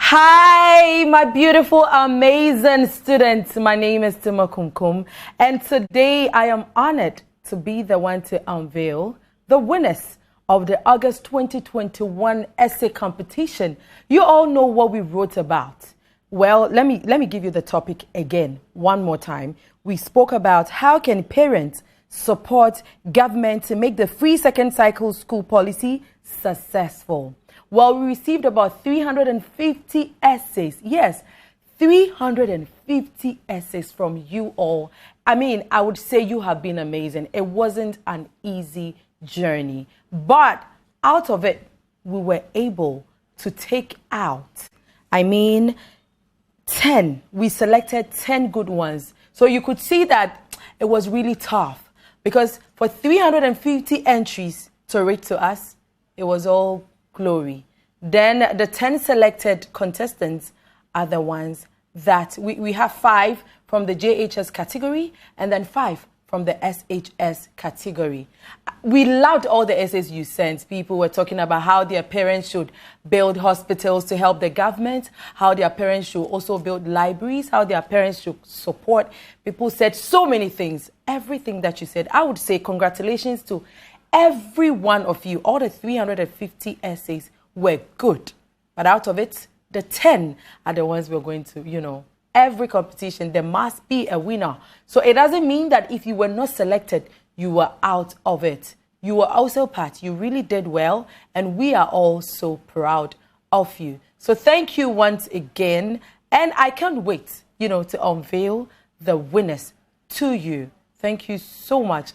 Hi, my beautiful, amazing students. My name is Tima Kumkum, and today I am honored to be the one to unveil the winners of the August 2021 essay competition. You all know what we wrote about. Well, let me give you the topic again, one more time. We spoke about how can parents support government to make the free second cycle school policy successful. Well, we received about 350 essays. Yes, 350 essays from you all. I mean, I would say you have been amazing. It wasn't an easy journey, but out of it, we were able to take out, 10. We selected 10 good ones. So you could see that it was really tough because for 350 entries to read to us, it was all glory. Then the 10 selected contestants are the ones that we have 5 from the JHS category and then 5 from the SHS category. We loved all the essays you sent. People were talking about how their parents should build hospitals to help the government, how their parents should also build libraries, how their parents should support. People said so many things. Everything that you said, I would say congratulations to every one of you. All the 350 essays were good. But out of it, the 10 are the ones we're going to, every competition, there must be a winner. So it doesn't mean that if you were not selected, you were out of it. You were also part. You really did well. And we are all so proud of you. So thank you once again. And I can't wait, to unveil the winners to you. Thank you so much.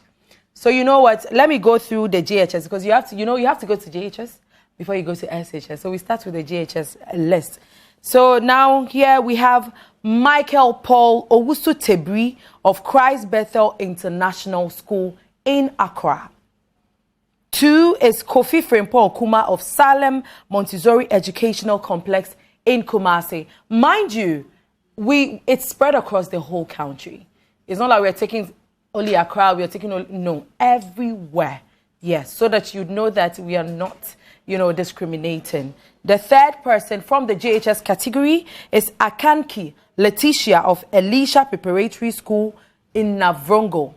So you know what? Let me go through the JHS because you have to go to JHS before you go to SHS. So we start with the JHS list. So now here we have Michael Paul Owusu Tebri of Christ Bethel International School in Accra. 2 is Kofi Frimpong Kuma of Salem Montessori Educational Complex in Kumasi. Mind you, it's spread across the whole country. It's not like we're taking only Accra, we are taking everywhere. Yes, so that you know that we are not, discriminating. The 3rd person from the JHS category is Akanki Letitia of Elisha Preparatory School in Navrongo.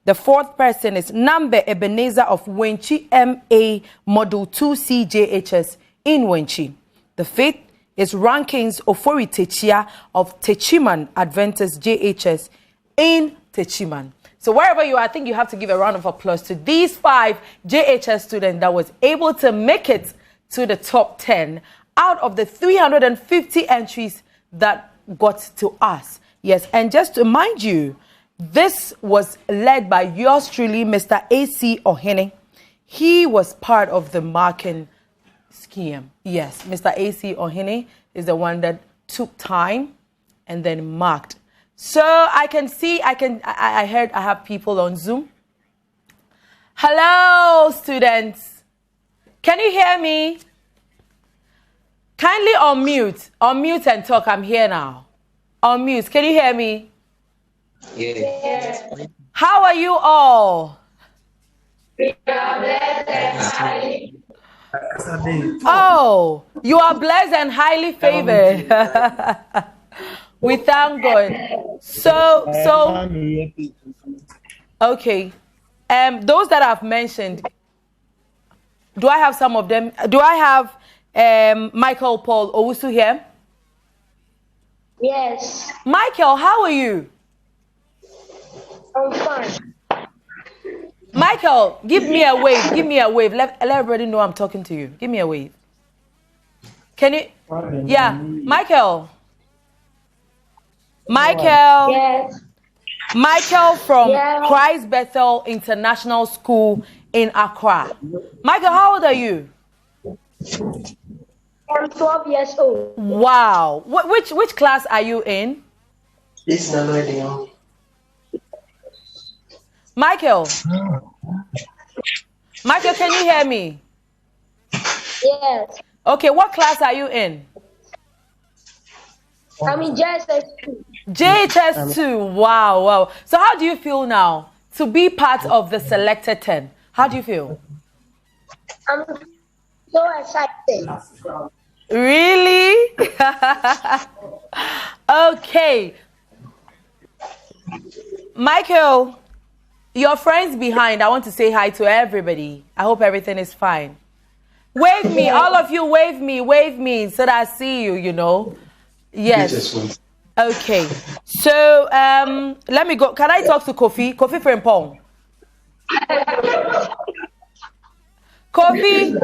The 4th person is Nambe Ebenezer of Wenchi MA Model 2C JHS in Wenchi. The 5th is Rankins Ofori Techia of Techiman Adventist JHS in Techiman. So wherever you are, I think you have to give a round of applause to these 5 JHS students that was able to make it to the top 10 out of the 350 entries that got to us. Yes, and just to remind you, this was led by yours truly, Mr. A.C. Ohene. He was part of the marking scheme. Yes, Mr. A.C. Ohene is the one that took time and then marked. So I can see, I heard I have people on Zoom. Hello, students. Can you hear me? Kindly unmute and talk. I'm here now. Unmute. Can you hear me? Yes. How are you all? We are blessed and highly. Oh, you are blessed and highly favored. We thank God. So, okay. Those that I've mentioned, do I have some of them? Do I have Michael Paul Owusu here? Yes. Michael, how are you? I'm fine. Michael, give me a wave. Give me a wave. Let everybody know I'm talking to you. Give me a wave. Can you? Yeah, Michael. Yes. Michael from Christ Bethel International School in Accra. Michael, how old are you? I'm 12 years old. Wow. Which class are you in? Michael. Michael, can you hear me? Yes. Okay, what class are you in? I'm in JSS2. JHS2. Wow. So how do you feel now to be part of the selected 10? How do you feel? I'm so excited. Really? Okay. Michael, your friends behind, I want to say hi to everybody. I hope everything is fine. Wave me, all of you wave me so that I see you, you know. Yes. Okay. So, let me go. Can I talk to Kofi? Kofi Frimpong. Kofi,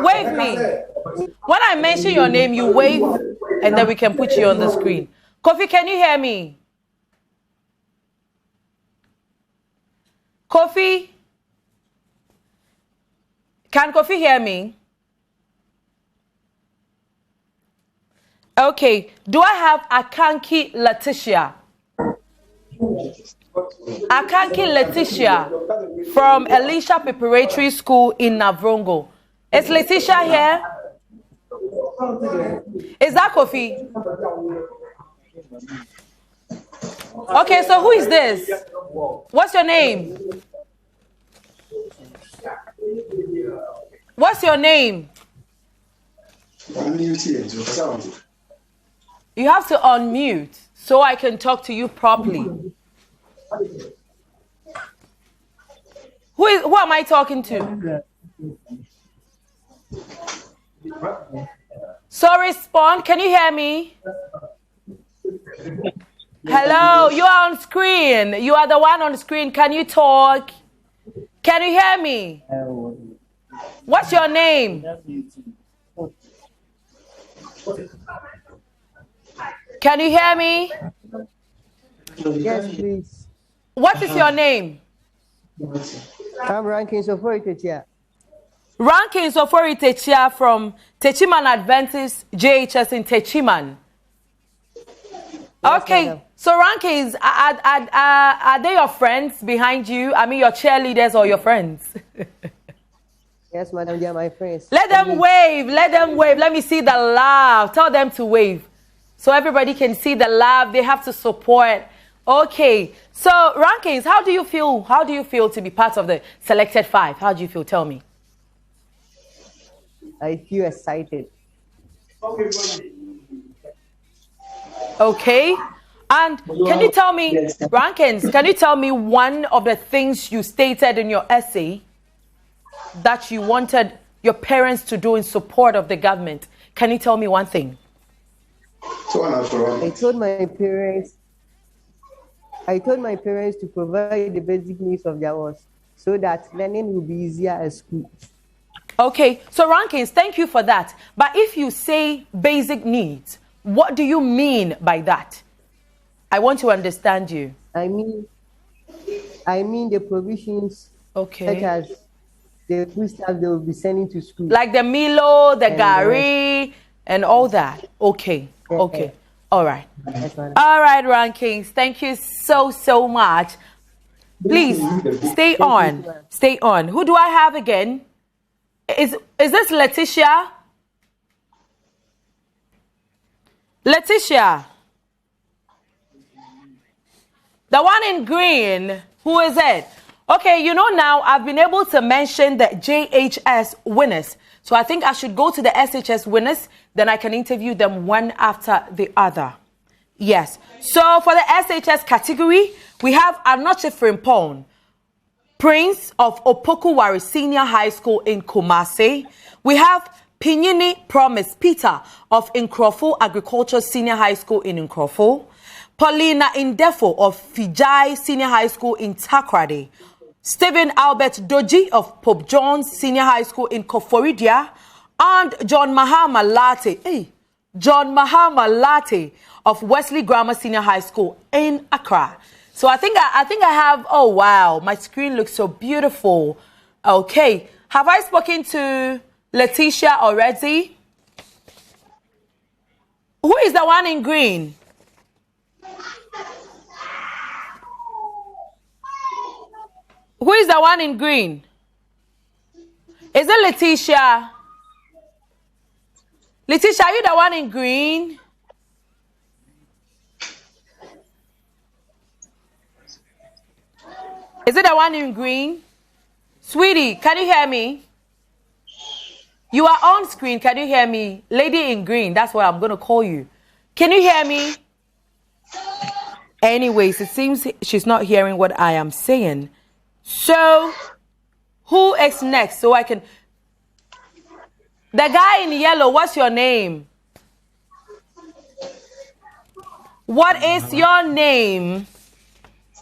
wave me. When I mention your name, you wave, and then we can put you on the screen. Kofi, can you hear me? Kofi? Can Kofi hear me? Okay. Do I have Akanki Letitia? Akanki Letitia from Elisha Preparatory School in Navrongo. Is Letitia here? Is that Kofi? Okay, so who is this? What's your name? What's your name? You have to unmute so I can talk to you properly. Who am I talking to? So respond. Can you hear me? Hello, you are on screen. You are the one on screen. Can you talk? Can you hear me? What's your name? Can you hear me? Yes, please. What is your name? I'm Rankins of Teachia. Rankins of Teachia from Techiman Adventist JHS in Techiman. Okay, so Rankins, are they your friends behind you? I mean, your cheerleaders or your friends? Yes, madam, they are my friends. Let them wave. Let them wave. Let me see the love. Tell them to wave. So everybody can see the love. They have to support. Okay. So Rankins, how do you feel? How do you feel to be part of the selected 5? How do you feel? Tell me. I feel excited. Okay. And can you tell me, Rankins, can you tell me one of the things you stated in your essay that you wanted your parents to do in support of the government? Can you tell me one thing? I told my parents to provide the basic needs of their ones so that learning will be easier at school. Okay, so Rankins, thank you for that. But if you say basic needs, what do you mean by that? I want to understand you. I mean the provisions, such as the food stuff they will be sending to school. Like the Milo, the Gari, and all that. Okay, okay. All right. All right, Rankins. Thank you so much. Please, stay on. Stay on. Who do I have again? Is this Letitia? Letitia. The one in green. Who is it? Okay, you know now I've been able to mention the JHS winners. So I think I should go to the SHS winners, then I can interview them one after the other. Yes. So for the SHS category, we have Anoche Frimpong, Prince of Opokuwari Senior High School in Kumasi. We have Pinyini Promise Peter of Nkrofo Agriculture Senior High School in Nkrofo. Paulina Indefo of Fijai Senior High School in Takrade. Stephen Albert Doji of Pope John's Senior High School in Koforidia. And John Mahama Latte. John Mahama Latte of Wesley Grammar Senior High School in Accra. So I think I have, oh wow, my screen looks so beautiful. Okay, have I spoken to Letitia already? Who is the one in green? Who is the one in green? Is it Letitia? Letitia, are you the one in green? Is it the one in green? Sweetie, can you hear me? You are on screen. Can you hear me? Lady in green, that's what I'm going to call you. Can you hear me? Anyways, it seems she's not hearing what I am saying. So, who is next? So I can... The guy in yellow, what's your name? What is your name?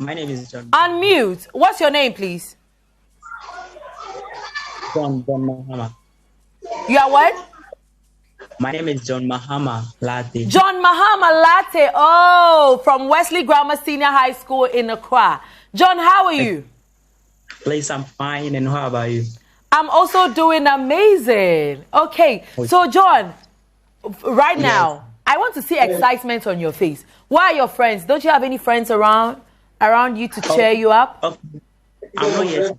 My name is John. Unmute. What's your name, please? John Mahama. You are what? My name is John Mahama Latte. John Mahama Latte. Oh, from Wesley Grammar Senior High School in Accra. John, how are you? Please, I'm fine. And how about you? I'm also doing amazing. Okay, so John, right now, I want to see excitement on your face. Where are your friends? Don't you have any friends around you to cheer you up? Okay. I'm not yet.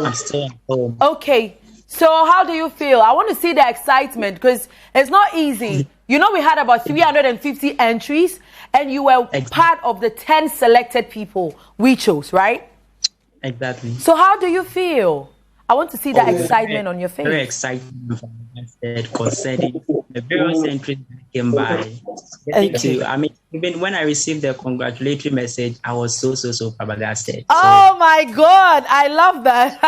I'm still at home. Okay, so how do you feel? I want to see the excitement because it's not easy. You know, we had about 350 entries and you were part of the 10 selected people we chose, right? Exactly. So how do you feel? I want to see the excitement on your face. Very excited concerning the various entries that came by. Even when I received the congratulatory message, I was so flabbergasted. Oh my God, I love that.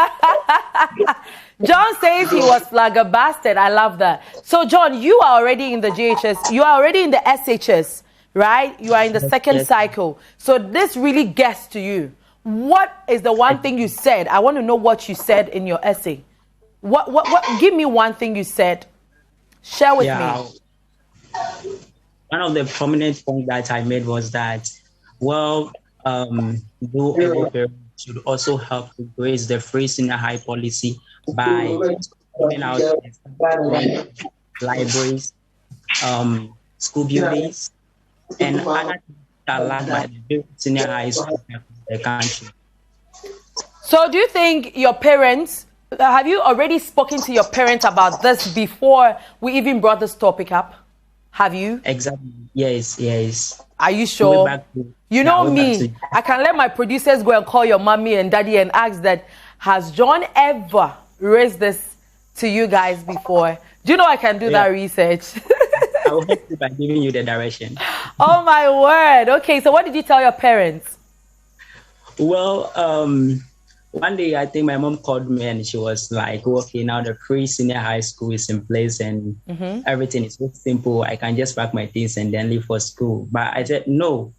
John says he was flabbergasted. I love that. So John, you are already in the JHS. You are already in the SHS, right? You are in the second cycle. So this really gets to you. What is the one thing you said? I want to know what you said in your essay. What give me one thing you said. Share with me. One of the prominent points that I made was that, though every parent should also help to raise the free senior high policy by putting out libraries, school buildings, and other things that are allowed by the senior high school in the country. So do you think your parents, have you already spoken to your parents about this before we even brought this topic up? Have you? Exactly. Yes. Are you sure? You know me. I can let my producers go and call your mommy and daddy and ask that, has John ever raised this to you guys before? Do you know I can do that research? I will help you by giving you the direction. Oh my word. Okay, so what did you tell your parents? Well, one day I think my mom called me and she was like, okay, now the free senior high school is in place and everything is so simple. I can just pack my things and then leave for school. But I said, no,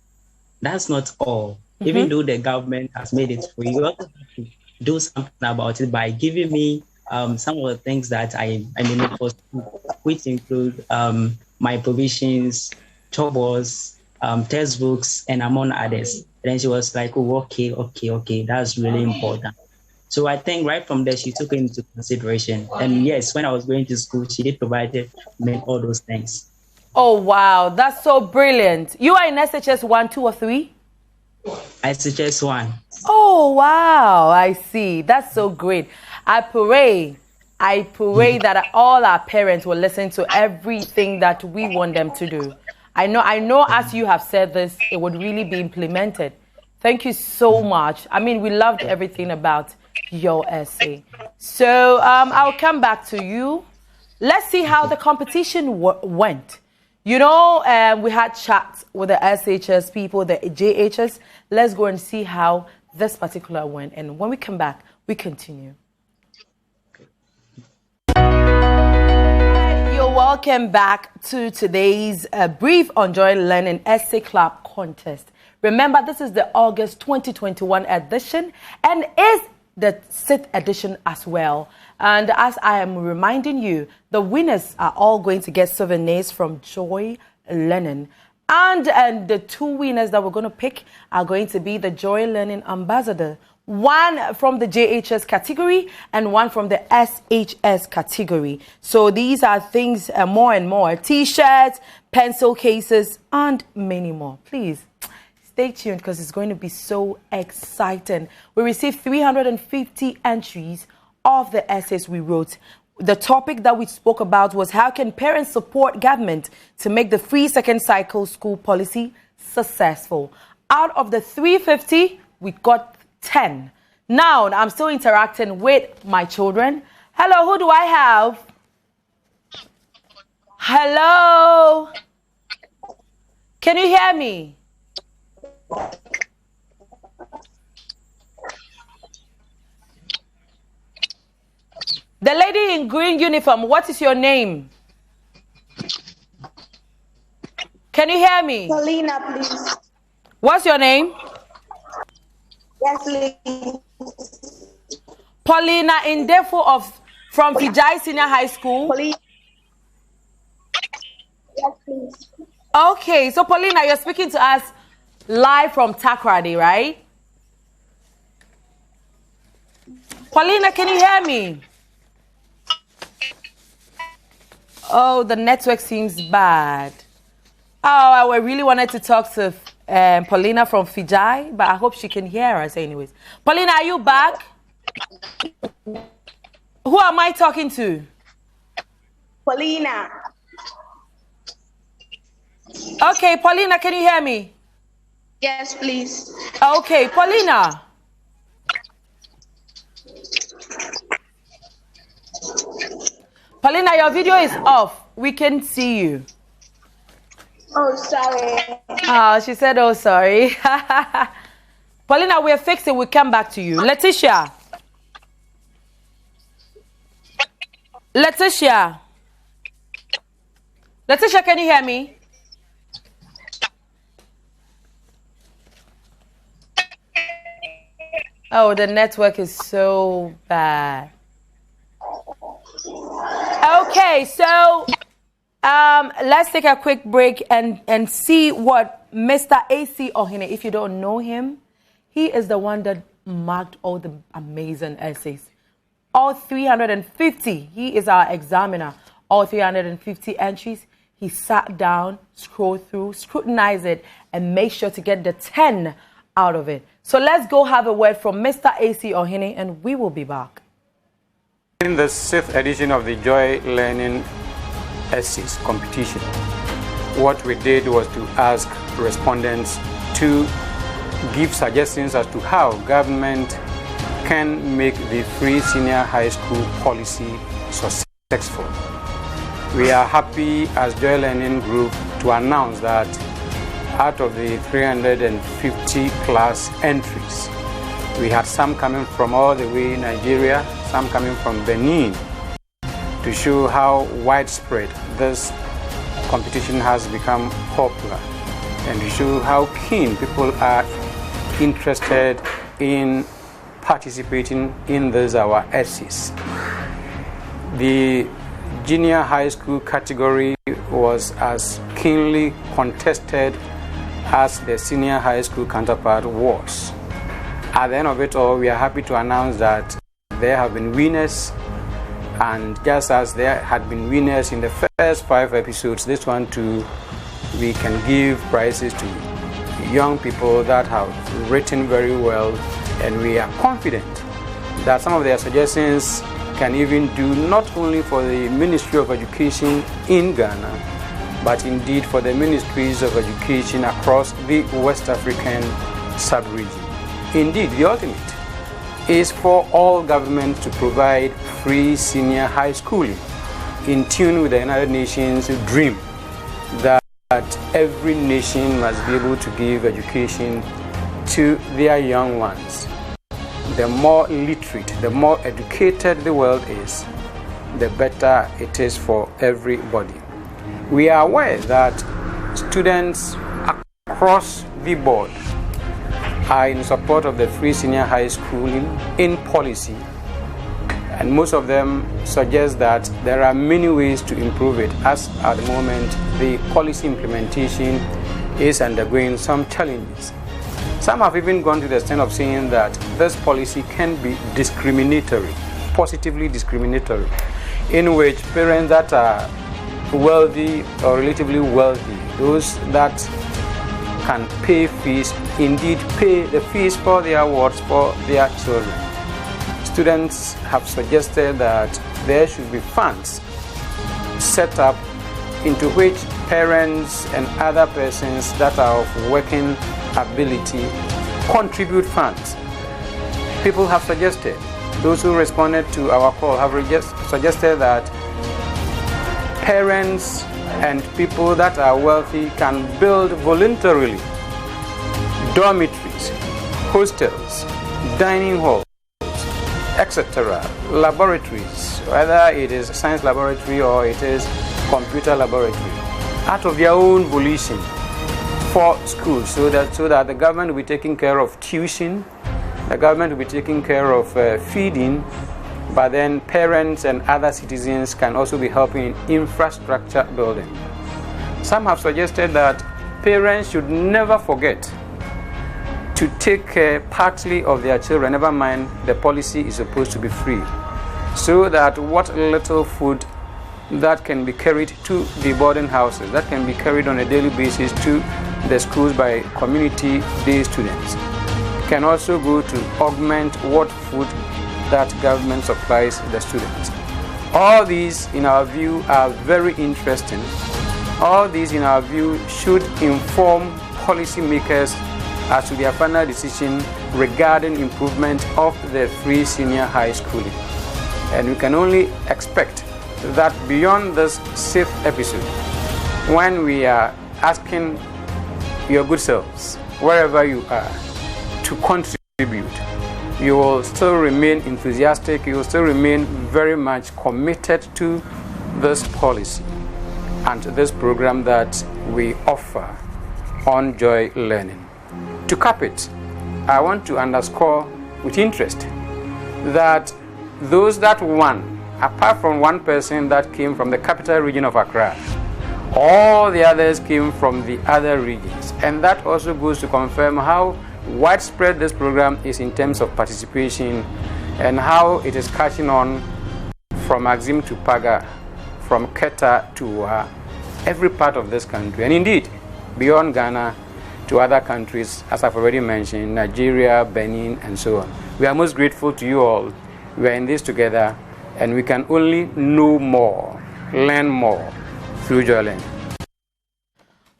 that's not all. Even though the government has made it free, you also have to do something about it by giving me some of the things that I need for school, which include my provisions, troubles, textbooks, and among others. And then she was like, oh, okay, that's really important. So I think right from there, she took it into consideration. And yes, when I was going to school, she did provide me all those things. Oh, wow. That's so brilliant. You are in SHS 1, 2, or 3? SHS 1. Oh, wow. I see. That's so great. I pray that all our parents will listen to everything that we want them to do. I know as you have said this, it would really be implemented. Thank you so much. I mean, we loved everything about your essay. So I'll come back to you. Let's see how the competition went. You know, we had chats with the SHS people, the JHS. Let's go and see how this particular went. And when we come back, we continue. Welcome back to today's brief on Joy Learning Essay Club contest. Remember, this is the August 2021 edition and is the 6th edition as well. And as I am reminding you, the winners are all going to get souvenirs from Joy Learning. And the two winners that we're going to pick are going to be the Joy Learning Ambassador. One from the JHS category and one from the SHS category. So these are things more and more. T-shirts, pencil cases, and many more. Please stay tuned because it's going to be so exciting. We received 350 entries of the essays we wrote. The topic that we spoke about was how can parents support government to make the free second cycle school policy successful. Out of the 350, we got 10. Now, I'm still interacting with my children. Hello, who do I have? Hello? Can you hear me? The lady in green uniform, what is your name? Can you hear me? Paulina, please. What's your name? Yes, please. Paulina Indefo from Fijai Senior High School. Paulina. Yes, please. Okay, so Paulina, you're speaking to us live from Takoradi, right? Paulina, can you hear me? Oh, the network seems bad. Oh, I really wanted to talk to Paulina from Fijai, but I hope she can hear us anyways. Paulina, are you back? Who am I talking to? Paulina. Okay, Paulina, can you hear me? Yes, please. Okay, Paulina. Paulina, your video is off. We can see you. Oh, sorry. Oh, she said, oh, sorry. Paulina, we're fixing. We'll come back to you. Letitia. Letitia, can you hear me? Oh, the network is so bad. Okay, so let's take a quick break and see what Mr. A.C. Ohene, if you don't know him, he is the one that marked all the amazing essays. All 350, he is our examiner. All 350 entries, he sat down, scrolled through, scrutinized it, and made sure to get the 10 out of it. So let's go have a word from Mr. A.C. Ohene, and we will be back. In the 6th edition of the Joy Learning Essays competition, what we did was to ask respondents to give suggestions as to how government can make the free senior high school policy successful. We are happy as Joy Learning Group to announce that out of the 350 class entries, we had some coming from all the way in Nigeria, some coming from Benin, to show how widespread this competition has become popular and to show how keen people are interested in participating in these our essays. The junior high school category was as keenly contested as the senior high school counterpart was. At the end of it all, we are happy to announce that there have been winners, and just as there had been winners in the first 5 episodes, this one too, we can give prizes to young people that have written very well, and we are confident that some of their suggestions can even do not only for the Ministry of Education in Ghana, but indeed for the ministries of education across the West African sub-region. Indeed, the ultimate is for all governments to provide free senior high schooling in tune with the United Nations dream that every nation must be able to give education to their young ones. The more literate, the more educated the world is, the better it is for everybody. We are aware that students across the board are in support of the free senior high schooling in policy, and most of them suggest that there are many ways to improve it, as at the moment the policy implementation is undergoing some challenges. Some have even gone to the extent of saying that this policy can be discriminatory, positively discriminatory, in which parents that are wealthy or relatively wealthy, those that can pay fees, indeed pay the fees for their wards for their children. Students have suggested that there should be funds set up into which parents and other persons that are of working ability contribute funds. People have suggested, those who responded to our call have suggested that parents and people that are wealthy can build voluntarily dormitories, hostels, dining halls, etc., laboratories, whether it is science laboratory or it is computer laboratory, out of their own volition for schools, so that the government will be taking care of tuition, the government will be taking care of feeding, but then parents and other citizens can also be helping in infrastructure building. Some have suggested that parents should never forget to take care partly of their children, never mind the policy is supposed to be free, so that what little food that can be carried to the boarding houses, that can be carried on a daily basis to the schools by community day students, can also go to augment what food that government supplies the students. All these, in our view, are very interesting. All these, in our view, should inform policymakers as to their final decision regarding improvement of the free senior high schooling. And we can only expect that beyond this safe episode, when we are asking your good selves, wherever you are, to contribute, you will still remain enthusiastic, you will still remain very much committed to this policy and this program that we offer on Joy Learning. To cap it, I want to underscore with interest that those that won, apart from one person that came from the capital region of Accra, all the others came from the other regions. And that also goes to confirm how widespread this program is in terms of participation and how it is catching on from Axim to Paga, from Keta to every part of this country, and indeed beyond Ghana to other countries, as I've already mentioned, Nigeria, Benin, and so on. We are most grateful to you all. We are in this together, and we can only know more, learn more through Joy Learning.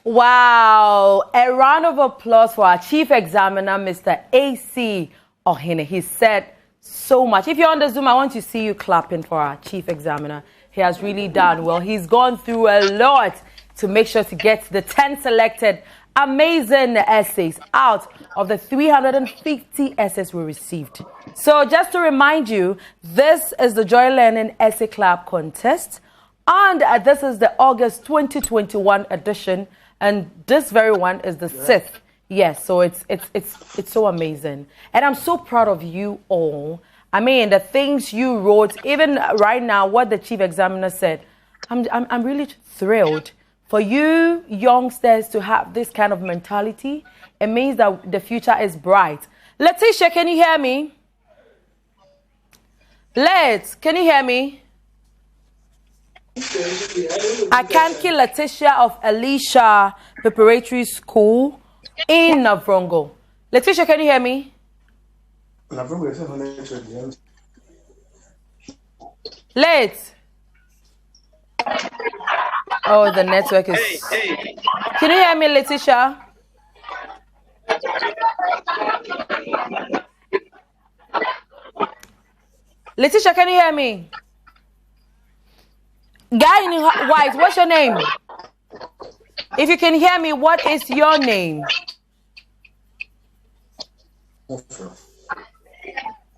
Wow, a round of applause for our chief examiner, Mr. A.C. Ohene. He said so much. If you're on the Zoom, I want to see you clapping for our chief examiner. He has really done well. He's gone through a lot to make sure to get the 10 selected amazing essays out of the 350 essays we received. So just to remind you, this is the Joy Learning Essay Club contest, and this is the August 2021 edition. And this very one is the 6th. Yes, so it's so amazing. And I'm so proud of you all. I mean, the things you wrote, even right now, what the chief examiner said, I'm really thrilled. For you youngsters to have this kind of mentality, it means that the future is bright. Letitia, can you hear me? Can you hear me? Akanki Letitia of Elisha Preparatory School in Navrongo. Letitia, can you hear me? Late. Oh, the network is... Can you hear me, Letitia? Letitia, can you hear me? Guy in white, what's your name? If you can hear me, what is your name?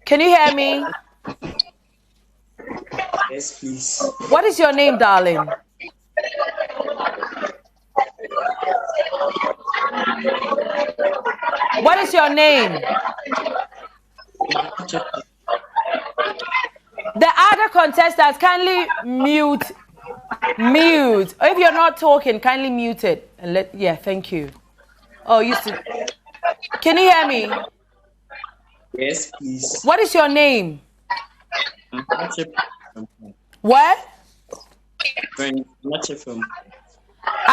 Can you hear me? Yes, please. What is your name, darling? What is your name? The other contestants, kindly mute. If you're not talking, kindly mute it. And yeah, thank you. Oh, can you hear me? Yes, please. What is your name? What? I'm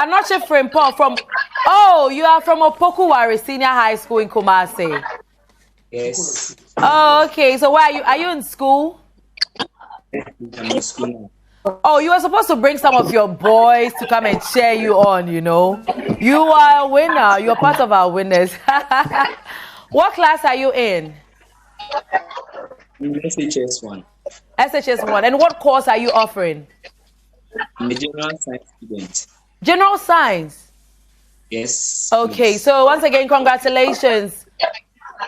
not from Paul. Oh, you are from Opokuwari Senior High School in Kumasi. Yes. Oh, okay. So where are you? Are you in school? I'm in school. Oh, you were supposed to bring some of your boys to come and cheer you on, you know. You are a winner. You're part of our winners. What class are you in? SHS1. SHS1. And what course are you offering? I'm a general science student. General science? Yes. Okay, yes. so once again, congratulations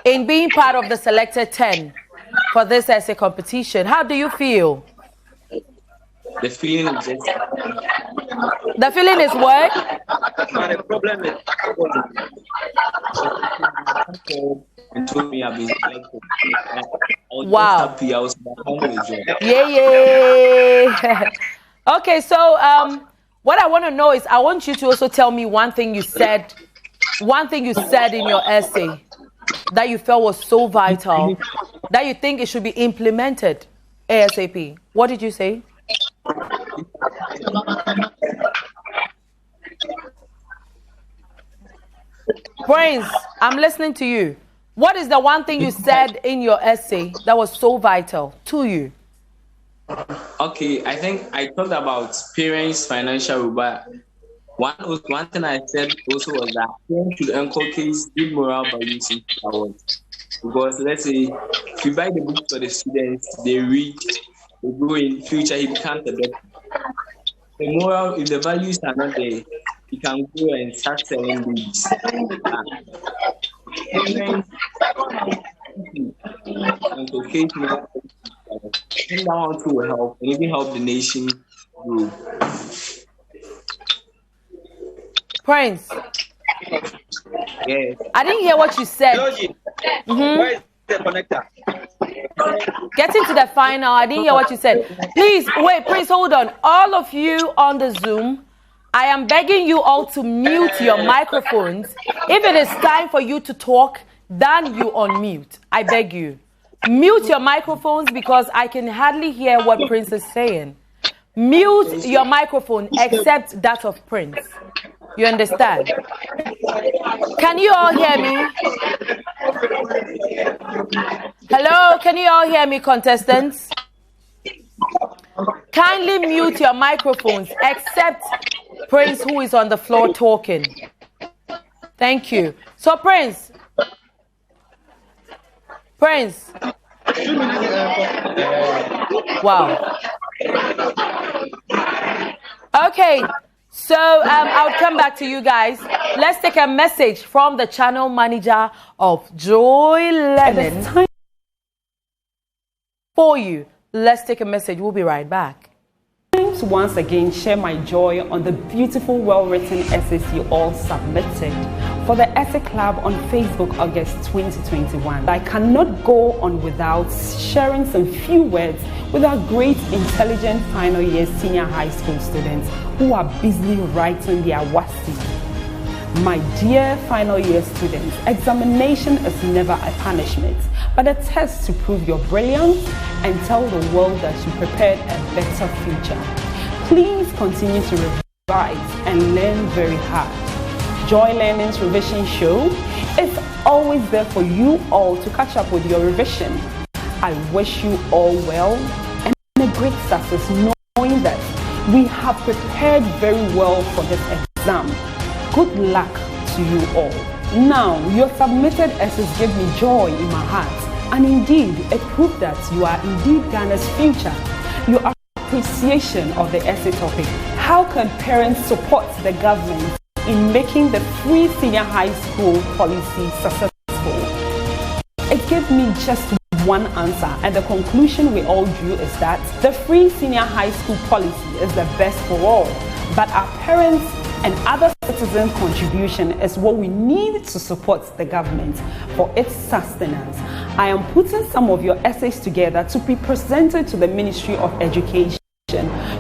in being part of the selected 10 for this essay competition. How do you feel? The feeling is just... The feeling is what? The problem is... And told me I've been selected. Wow. Happy. I was happy. Yeah. Okay, so what I want to know is I want you to also tell me one thing you said in your essay that you felt was so vital that you think it should be implemented ASAP. What did you say? Prince, I'm listening to you. What is the one thing you said in your essay that was so vital to you? Okay, I think I talked about parents' financial role, but one thing I said also was that parents should inculcate good moral values in our work. Because let's say if you buy the books for the students, they read, they grow in future, he becomes a doctor. The moral, if the values are not there, he can go and start selling books. And that will help and even help the nation grow. Prince. Yes. I didn't hear what you said. Where is the connector? Getting to the final, I didn't hear what you said. Please, wait, Prince, hold on. All of you on the Zoom, I am begging you all to mute your microphones. If it is time for you to talk, then you unmute. I beg you. Mute your microphones because I can hardly hear what Prince is saying. Mute your microphone except that of Prince. You understand? Can you all hear me? Hello, can you all hear me, contestants? Kindly mute your microphones except Prince, who is on the floor talking. Thank you. So, Prince. Wow. Okay. So I'll come back to you guys. Let's take a message from the channel manager of Joy Learning for you. Let's take a message. We'll be right back. To once again share my joy on the beautiful, well-written essays you all submitted for the Essay Club on Facebook, August 2021. I cannot go on without sharing some few words with our great, intelligent final year senior high school students who are busily writing their WASI. My dear final year students, examination is never a punishment, but a test to prove your brilliance and tell the world that you prepared a better future. Please continue to revise and learn very hard. Joy Learning's revision show is always there for you all to catch up with your revision. I wish you all well and a great success, knowing that we have prepared very well for this exam. Good luck to you all. Now, your submitted essays give me joy in my heart, and indeed, it proved that you are indeed Ghana's future. Your appreciation of the essay topic, how can parents support the government in making the free senior high school policy successful? It gave me just one answer, and the conclusion we all drew is that the free senior high school policy is the best for all, but our parents and other citizen contribution is what we need to support the government for its sustenance. I am putting some of your essays together to be presented to the Ministry of Education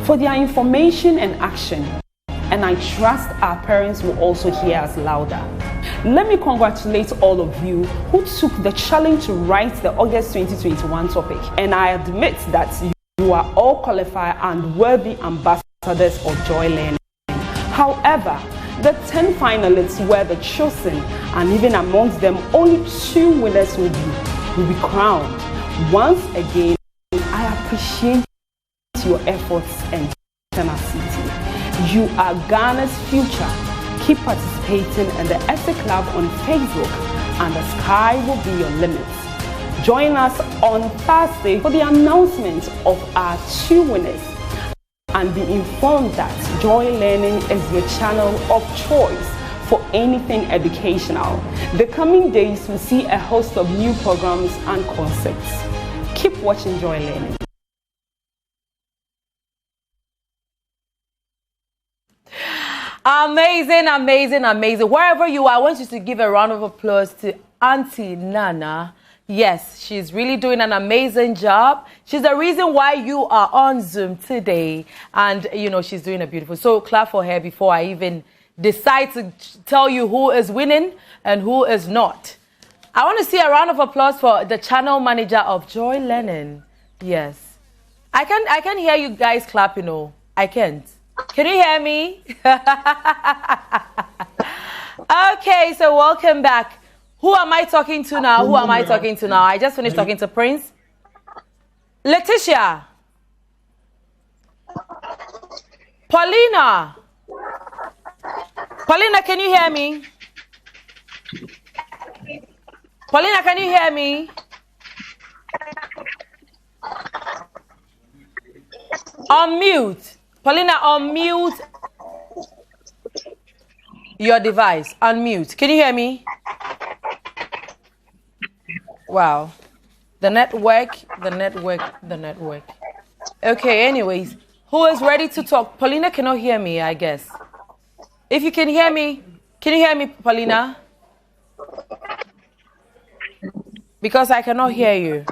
for their information and action, and I trust our parents will also hear us louder. Let me congratulate all of you who took the challenge to write the August 2021 topic, and I admit that you are all qualified and worthy ambassadors of Joy Learning. However, the 10 finalists were the chosen, and even amongst them, only 2 winners will be crowned. Once again, I appreciate your efforts and tenacity. You are Ghana's future. Keep participating in the Essay Club on Facebook, and the sky will be your limit. Join us on Thursday for the announcement of our 2 winners. and be informed that Joy Learning is your channel of choice for anything educational. The coming days will see a host of new programs and concepts. Keep watching Joy Learning. Amazing, amazing, amazing. Wherever you are, I want you to give a round of applause to Auntie Nana. Yes, she's really doing an amazing job. She's the reason why you are on Zoom today. And, you know, she's doing a beautiful. So clap for her before I even decide to tell you who is winning and who is not. I want to see a round of applause for the channel manager of Joy Learning. Yes. I can hear you guys clap, you know. I can't. Can you hear me? Okay, so welcome back. Who am I talking to now? Who am I talking to now? I just finished talking to Prince. Letitia. Paulina. Paulina, can you hear me? Paulina, can you hear me? Unmute. Paulina, unmute your device. Unmute. Can you hear me? Wow. The network. Okay, anyways. Who is ready to talk? Paulina cannot hear me, I guess. If you can hear me, Paulina? Because I cannot hear you.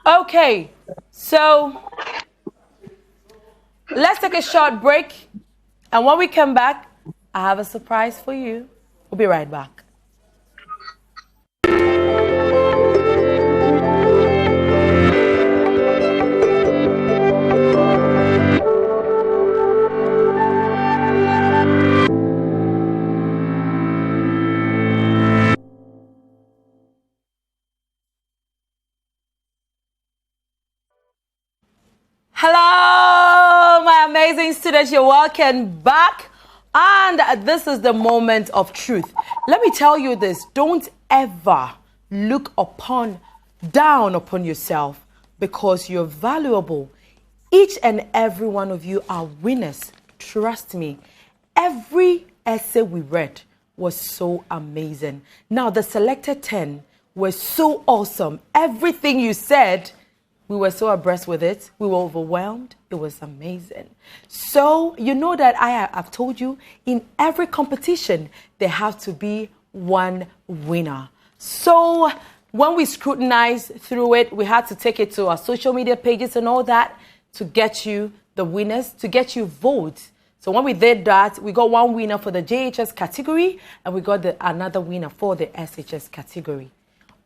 Okay, so let's take a short break. And when we come back, I have a surprise for you. We'll be right back. Hello, my amazing students. You're welcome back. And this is the moment of truth. Let me tell you this. Don't ever look down upon yourself because you're valuable. Each and every one of you are winners. Trust me. Every essay we read was so amazing. Now, the selected 10 were so awesome. Everything you said, we were so abreast with it. We were overwhelmed. It was amazing. So, you know that I've told you, in every competition, there has to be one winner. So, when we scrutinized through it, we had to take it to our social media pages and all that to get you the winners, to get you votes. So, when we did that, we got one winner for the JHS category, and we got another winner for the SHS category.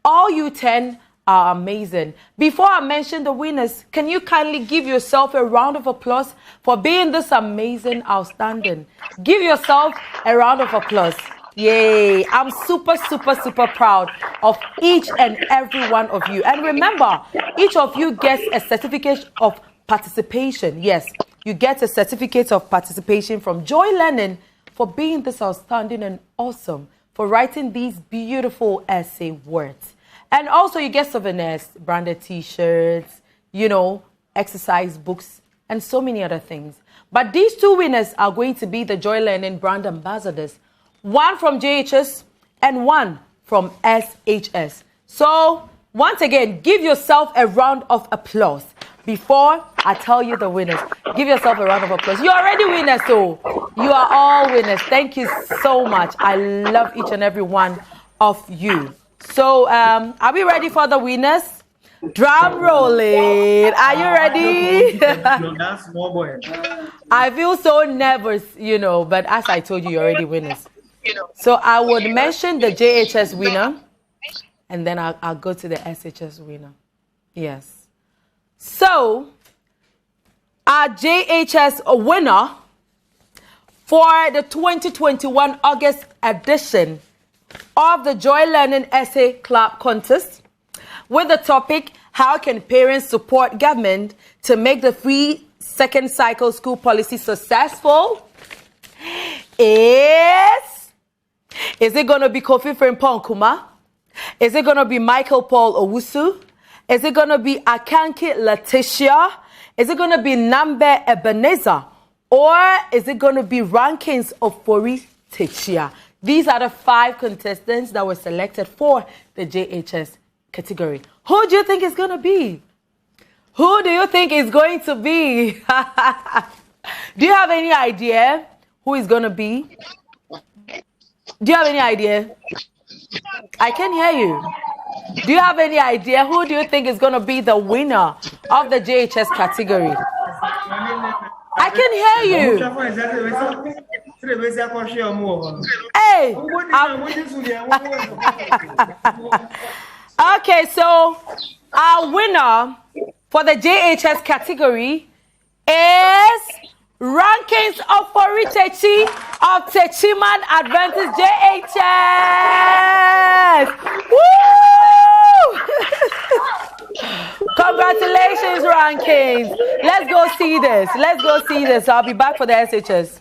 All you 10 are amazing. Before I mention the winners, can you kindly give yourself a round of applause for being this amazing, outstanding? Give yourself a round of applause. Yay. I'm super, super, super proud of each and every one of you. And remember, each of you gets a certificate of participation. Yes, you get a certificate of participation from Joy Learning for being this outstanding and awesome, for writing these beautiful essay words. And also you get souvenirs, branded t-shirts, you know, exercise books, and so many other things. But these two winners are going to be the Joy Learning brand ambassadors. One from JHS and one from SHS. So, once again, give yourself a round of applause before I tell you the winners. Give yourself a round of applause. You're already winners, so you are all winners. Thank you so much. I love each and every one of you. So, are we ready for the winners? Drum rolling. Are you ready? I feel so nervous, you know, but as I told you, you're already winners. So, I would mention the JHS winner, and then I'll go to the SHS winner. Yes. So, our JHS winner for the 2021 August edition of the Joy Learning Essay Club contest with the topic, how can parents support government to make the free second cycle school policy successful? Is it going to be Kofi Frimpong Kuma? Is it going to be Michael Paul Owusu? Is it going to be Akanki Letitia? Is it going to be Nambe Ebenezer? Or is it going to be Rankings of Fori Techia? These are the 5 contestants that were selected for the JHS category. Who do you think is going to be? Who do you think is going to be? Do you have any idea who is going to be? Do you have any idea? I can hear you. Do you have any idea who do you think is going to be the winner of the JHS category? I can hear you. Hey. Okay, so our winner for the JHS category is Rankings of Foritechi of Techiman Adventist JHS. Woo! Congratulations, Rankings. Let's go see this. Let's go see this. I'll be back for the SHS.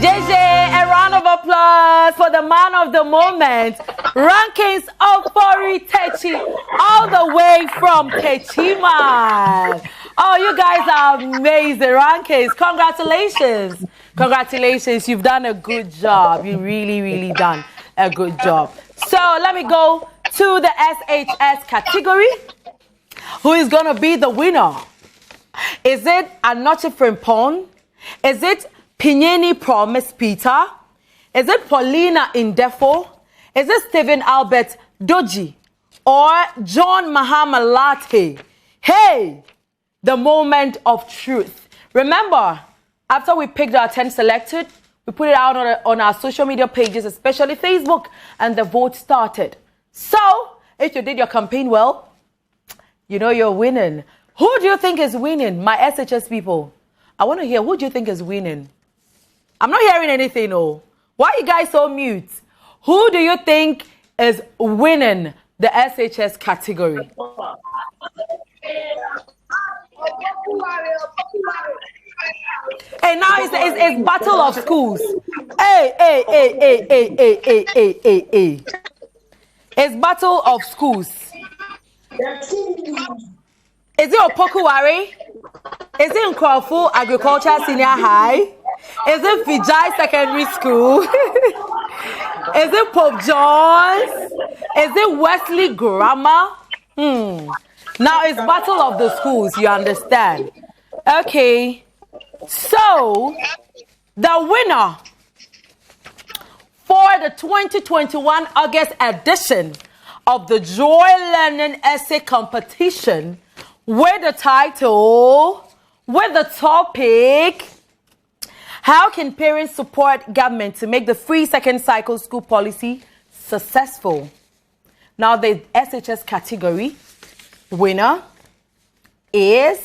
JJ, a round of applause for the man of the moment, Rankings of Fori Techi, all the way from Techiman. Oh, you guys are amazing, Rankings. Congratulations. Congratulations. You've done a good job. You really done a good job. So let me go to the SHS category. Who is going to be the winner? Is it Anoche Frimpong? Is it Pinyeni Promise Peter? Is it Paulina Indefo? Is it Stephen Albert Doji? Or John Mahama Latte? Hey, the moment of truth. Remember, after we picked our 10 selected, we put it out on our social media pages, especially Facebook, and the vote started. So, if you did your campaign well, you know you're winning. Who do you think is winning? My SHS people. I want to hear, who do you think is winning? I'm not hearing anything, no. Why are you guys so mute? Who do you think is winning the SHS category? Hey, now it's Battle of Schools. Hey. It's Battle of Schools. Is it Opokuwari? Is it Nkrofo Agriculture Senior High? Is it Vijay Secondary School? Is it Pope John's? Is it Wesley Grammar? Now it's Battle of the Schools, you understand? Okay. So, the winner for the 2021 August edition of the Joy Learning Essay Competition with the title, with the topic, how can parents support government to make the free second cycle school policy successful? Now the SHS category winner is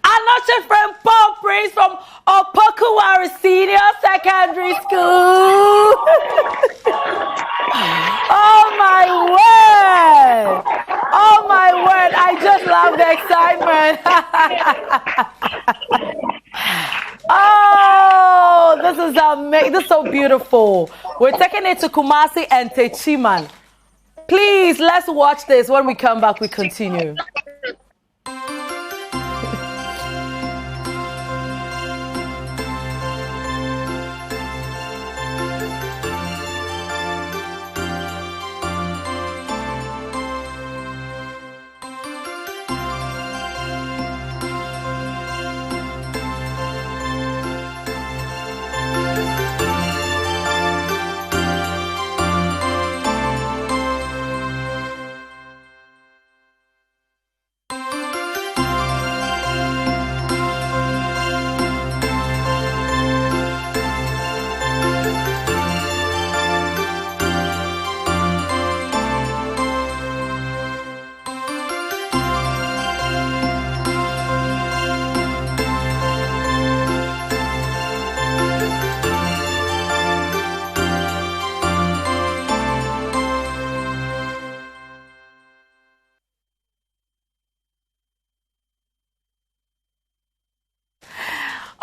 Anoche from Paul Prince from Opokuwari Senior Secondary School. Oh my word! Oh my word! I just love the excitement. Oh, this is amazing! This is so beautiful. We're taking it to Kumasi and Techiman. Please, let's watch this. When we come back, we continue.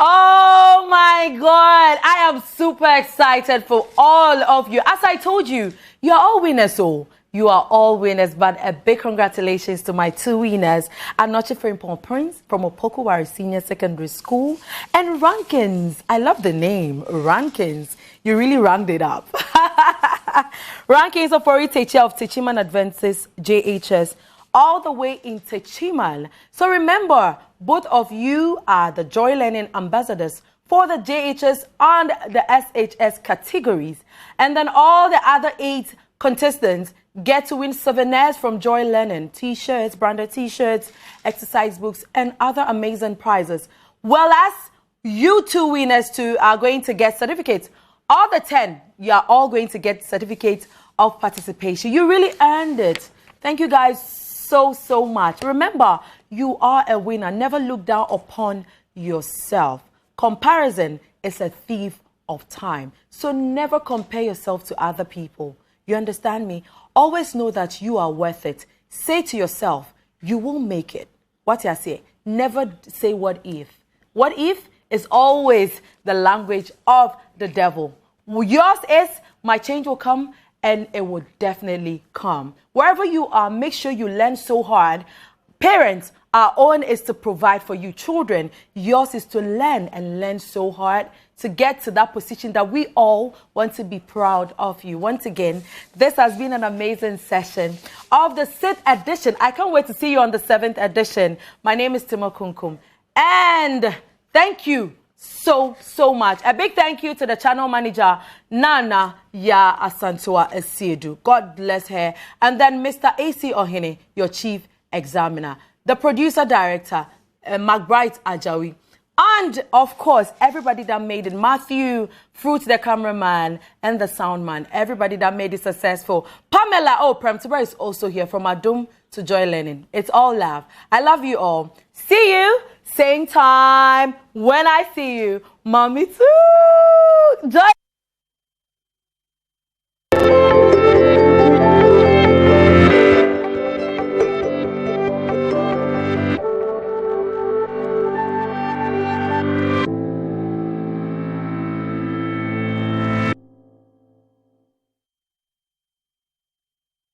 Oh my God, I am super excited for all of you. As I told you, you are all winners, so you are all winners, but a big congratulations to my two winners, Anoche Frimpong Prince from Opokowari Senior Secondary School, and Rankins. I love the name, Rankins. You really ranked it up. Rankins of Teacher of Techiman Adventist JHS, all the way in Techiman. So remember, both of you are the Joy Learning ambassadors for the JHS and the SHS categories. And then all the other 8 contestants get to win souvenirs from Joy Learning, t-shirts, branded t-shirts, exercise books, and other amazing prizes. Well, as you 2 winners too are going to get certificates. All the 10, you are all going to get certificates of participation. You really earned it. Thank you guys so much. Remember, you are a winner. Never look down upon yourself. Comparison is a thief of time. So never compare yourself to other people. You understand me? Always know that you are worth it. Say to yourself, you will make it. What I say? Never say what if. What if is always the language of the devil. Yours is, my change will come, and it will definitely come. Wherever you are, make sure you learn so hard. Parents, our own is to provide for you. Children, yours is to learn and learn so hard to get to that position that we all want to be proud of you. Once again, this has been an amazing session of the 6th edition. I can't wait to see you on the 7th edition. My name is Timo Kunkum. And thank you so much. A big thank you to the channel manager, Nana Ya Asantua Esiedu. God bless her. And then Mr. AC Ohene, your chief examiner. The producer director, McBride Ajawi. And, of course, everybody that made it. Matthew, Fruit, the cameraman, and the sound man. Everybody that made it successful. Pamela, Premtibra is also here from Adum to Joy Learning. It's all love. I love you all. See you same time when I see you. Mommy too. Joy.